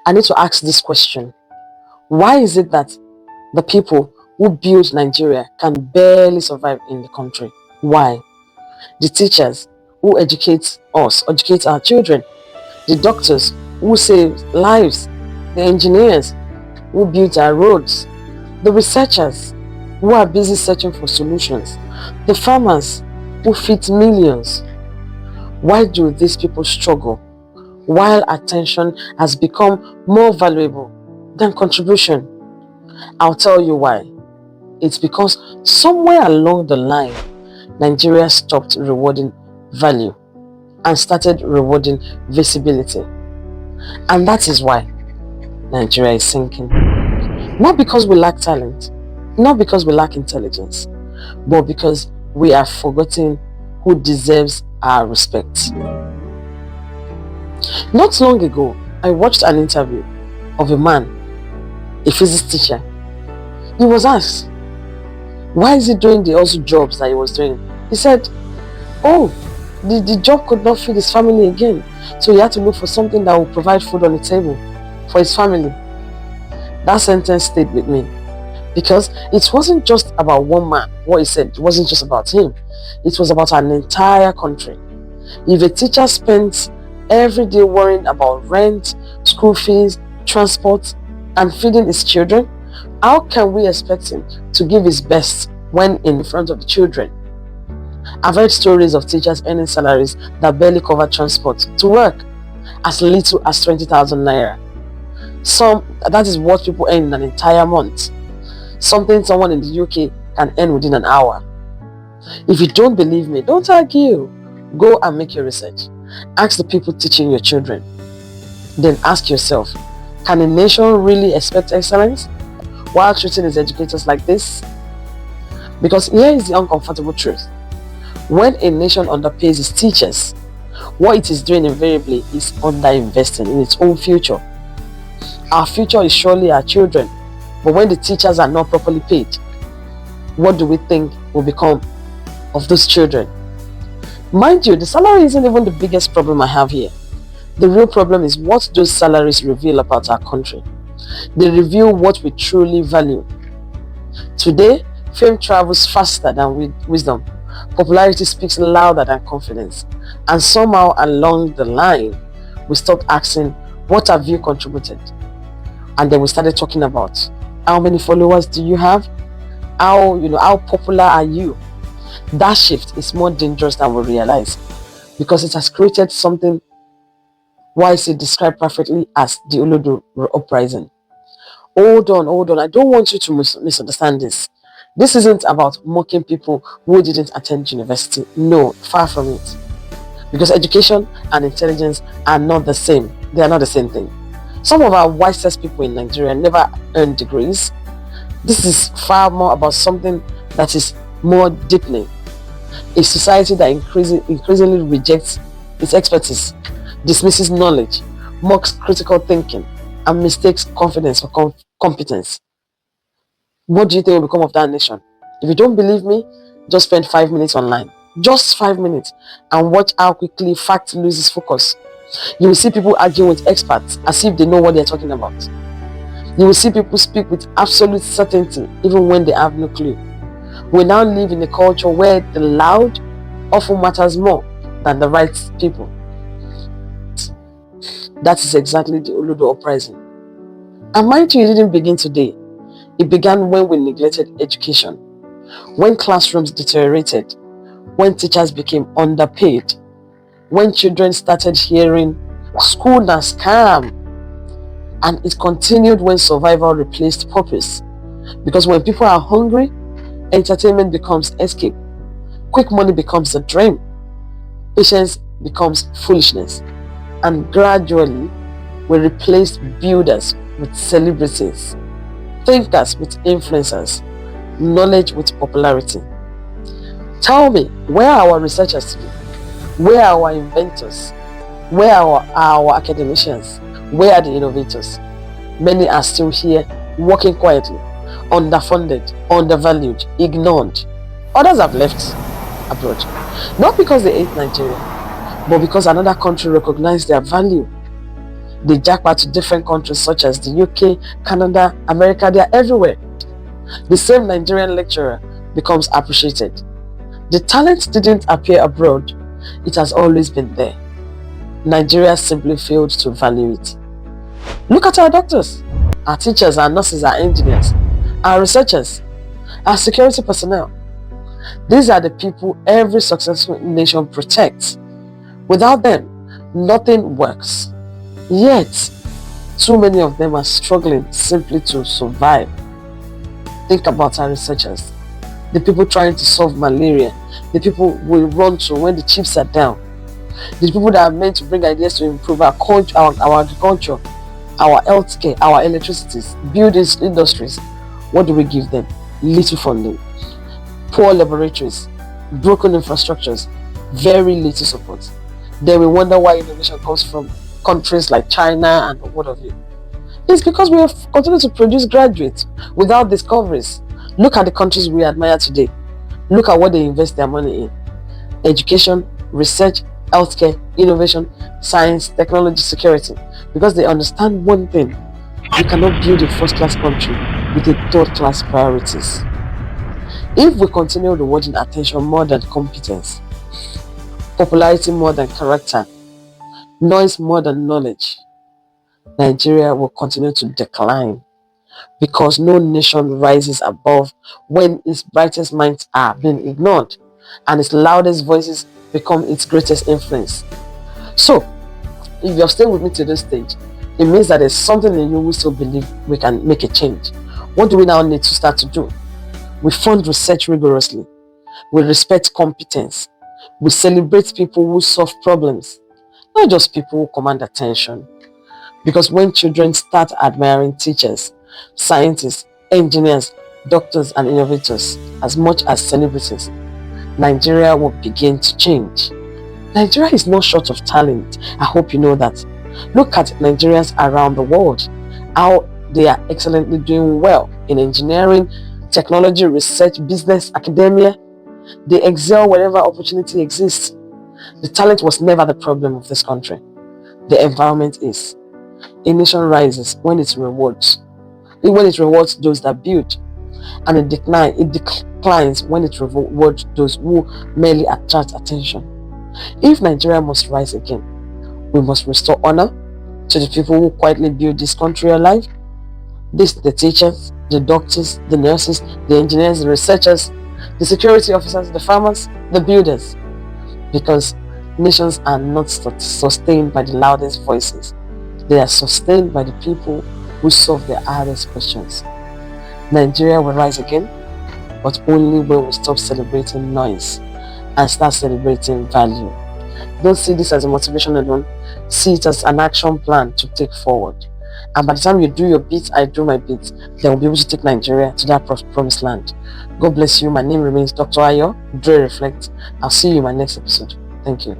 I need to ask this question. Why is it that the people who build Nigeria can barely survive in the country? Why? The teachers who educate us, educate our children, the doctors who save lives, the engineers who build our roads, the researchers who are busy searching for solutions, the farmers who feed millions. Why do these people struggle while attention has become more valuable than contribution? I'll tell you why. It's because somewhere along the line, Nigeria stopped rewarding value and started rewarding visibility. And that is why Nigeria is sinking. Not because we lack talent, not because we lack intelligence, but because we have forgotten who deserves our respect. Not long ago, I watched an interview of a man, a physics teacher. He was asked, why is he doing the also jobs that he was doing? He said, oh, the job could not feed his family again. So he had to look for something that would provide food on the table for his family. That sentence stayed with me because it wasn't just about one man. What he said, it wasn't just about him. It was about an entire country. If a teacher spends every day worrying about rent, school fees, transport, and feeding his children, how can we expect him to give his best when in front of the children? I've heard stories of teachers earning salaries that barely cover transport to work, as little as 20,000 naira. That is what people earn in an entire month. Something someone in the UK can earn within an hour. If you don't believe me, don't argue. Go and make your research. Ask the people teaching your children. Then ask yourself, can a nation really expect excellence while treating its educators like this? Because here is the uncomfortable truth. When a nation underpays its teachers, what it is doing invariably is underinvesting in its own future. Our future is surely our children, but when the teachers are not properly paid, what do we think will become of those children? Mind you, the salary isn't even the biggest problem I have here. The real problem is what those salaries reveal about our country. They reveal what we truly value. Today, fame travels faster than wisdom. Popularity speaks louder than confidence. And somehow along the line, we stopped asking, what have you contributed? And then we started talking about, how many followers do you have? How popular are you? That shift is more dangerous than we realize because it has created something wisely described perfectly as the Olodo Uprising. Hold on. I don't want you to misunderstand this. This isn't about mocking people who didn't attend university. No, far from it. Because education and intelligence are not the same. They are not the same thing. Some of our wisest people in Nigeria never earned degrees. This is far more about something that is more deepening. A society that increasingly rejects its expertise, dismisses knowledge, mocks critical thinking, and mistakes confidence for competence. What do you think will become of that nation? If you don't believe me, just spend 5 minutes online. Just 5 minutes and watch how quickly fact loses focus. You will see people arguing with experts as if they know what they are talking about. You will see people speak with absolute certainty even when they have no clue. We now live in a culture where the loud often matters more than the right people. That is exactly the Olodo Uprising. And mind you, it didn't begin today. It began when we neglected education, when classrooms deteriorated, when teachers became underpaid, when children started hearing school na scam, and it continued when survival replaced purpose. Because when people are hungry, entertainment becomes escape, quick money becomes a dream, patience becomes foolishness, and gradually we replaced builders with celebrities, thinkers with influencers, knowledge with popularity. Tell me, where are our researchers today? Where are our inventors? Where are our academicians? Where are the innovators? Many are still here, working quietly, underfunded, undervalued, ignored. Others have left abroad, not because they hate Nigeria, but because another country recognized their value. They jackpot to different countries such as the UK, Canada, America. They are everywhere. The same Nigerian lecturer becomes appreciated. The talent didn't appear abroad. It has always been there. Nigeria simply failed to value it. Look at our doctors, our teachers, our nurses, our engineers, our researchers, our security personnel. These are the people every successful nation protects. Without them, nothing works. Yet, too many of them are struggling simply to survive. Think about our researchers, the people trying to solve malaria, the people we run to when the chips are down, the people that are meant to bring ideas to improve our culture, our agriculture, our healthcare, our electricities, buildings, industries. What do we give them? Little funding, poor laboratories, broken infrastructures, very little support. Then we wonder why innovation comes from countries like China and what have you. It's because we have continued to produce graduates without discoveries. Look at the countries we admire today. Look at what they invest their money in. Education, research, healthcare, innovation, science, technology, security. Because they understand one thing. You cannot build a first-class country with a third-class priorities. If we continue rewarding attention more than competence, popularity more than character, noise more than knowledge, Nigeria will continue to decline, because no nation rises above when its brightest minds are being ignored and its loudest voices become its greatest influence. So, if you're staying with me to this stage, it means that there's something in you who still believe we can make a change. What do we now need to start to do? We fund research rigorously. We respect competence. We celebrate people who solve problems, not just people who command attention. Because when children start admiring teachers, scientists, engineers, doctors, and innovators as much as celebrities, Nigeria will begin to change. Nigeria is not short of talent. I hope you know that. Look at Nigerians around the world, how they are excellently doing well in engineering, technology, research, business, academia. They excel wherever opportunity exists. The talent was never the problem of this country. The environment is. A nation rises when it rewards those that build, and it declines when it rewards those who merely attract attention. If Nigeria must rise again, we must restore honor to the people who quietly build this country alive. The teachers, the doctors, the nurses, the engineers, the researchers, the security officers, the farmers, the builders. Because nations are not sustained by the loudest voices. They are sustained by the people who solve their hardest questions. Nigeria will rise again, but only when we stop celebrating noise and start celebrating value. Don't see this as a motivation alone. See it as an action plan to take forward. And by the time you do your bit, I do my bit, then we'll be able to take Nigeria to that promised land. God bless you. My name remains Dr. Ayo, Dray Reflects. I'll see you in my next episode. Thank you.